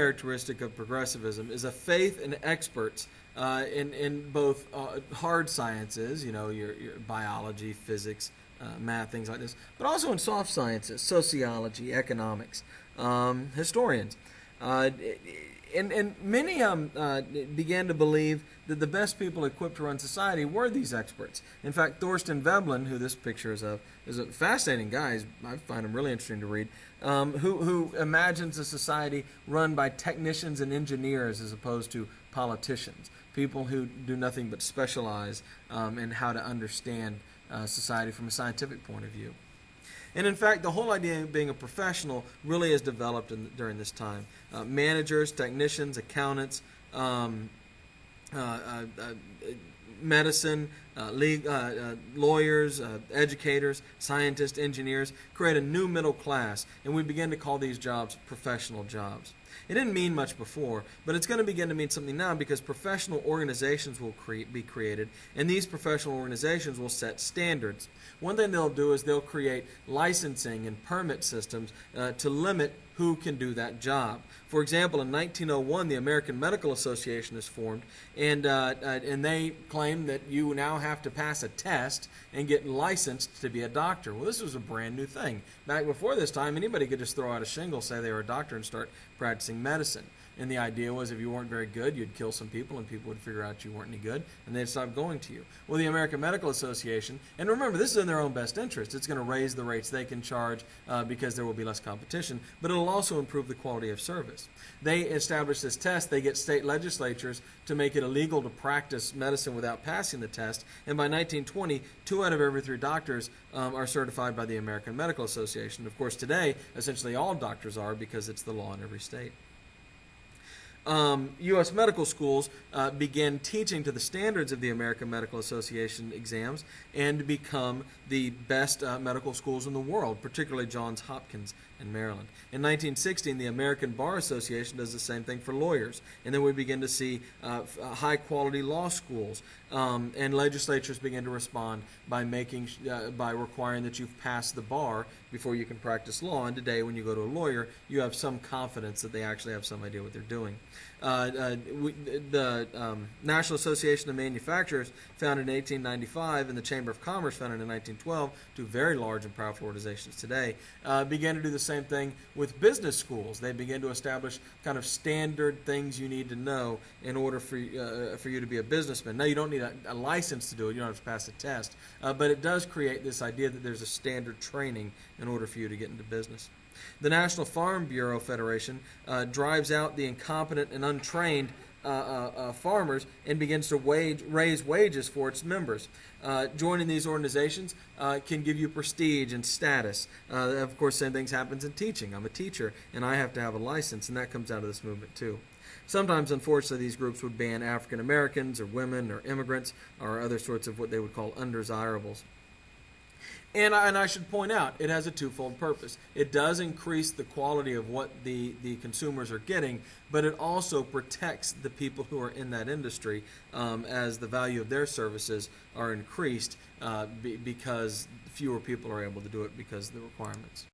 characteristic of progressivism is a faith in experts in both hard sciences, your biology, physics, math, things like this, but also in soft sciences, sociology, economics, historians. Uh, and many began to believe that the best people equipped to run society were these experts. In fact, Thorstein Veblen, who this picture is of, is a fascinating guy. I find him really interesting to read, who imagines a society run by technicians and engineers as opposed to politicians, people who do nothing but specialize in how to understand society from a scientific point of view. And in fact, the whole idea of being a professional really has developed during this time. Managers, technicians, accountants, medicine, lawyers, educators, scientists, engineers create a new middle class, and we begin to call these jobs professional jobs. It didn't mean much before, but it's going to begin to mean something now because professional organizations will be created, and these professional organizations will set standards. One thing they'll do is they'll create licensing and permit systems to limit who can do that job. For example, in 1901, the American Medical Association is formed, and they claim that you now have to pass a test and get licensed to be a doctor. Well, this was a brand new thing. Back before this time, anybody could just throw out a shingle, say they were a doctor, and start practicing medicine. And the idea was if you weren't very good, you'd kill some people, and people would figure out you weren't any good, and they'd stop going to you. Well, the American Medical Association, and remember, this is in their own best interest. It's going to raise the rates they can charge because there will be less competition, but it'll also improve the quality of service. They establish this test. They get state legislatures to make it illegal to practice medicine without passing the test, and by 1920, 2 out of every 3 doctors are certified by the American Medical Association. Of course, today, essentially all doctors are because it's the law in every state. U.S. medical schools began teaching to the standards of the American Medical Association exams and become the best medical schools in the world, particularly Johns Hopkins in Maryland. In 1916, the American Bar Association does the same thing for lawyers, and then we begin to see high-quality law schools, and legislatures begin to respond by by requiring that you've passed the bar before you can practice law. And today, when you go to a lawyer, you have some confidence that they actually have some idea what they're doing. The National Association of Manufacturers, founded in 1895, and the Chamber of Commerce, founded in 1912, 2 very large and powerful organizations today, began to do the same thing with business schools. They began to establish kind of standard things you need to know in order for you to be a businessman. Now, you don't need a license to do it. You don't have to pass a test. But it does create this idea that there's a standard training in order for you to get into business. The National Farm Bureau Federation drives out the incompetent and untrained farmers and begins to raise wages for its members. Joining these organizations can give you prestige and status. Of course, same things happens in teaching. I'm a teacher, and I have to have a license, and that comes out of this movement too. Sometimes, unfortunately, these groups would ban African Americans or women or immigrants or other sorts of what they would call undesirables. And I should point out, it has a twofold purpose. It does increase the quality of what the consumers are getting, but it also protects the people who are in that industry as the value of their services are increased because fewer people are able to do it because of the requirements.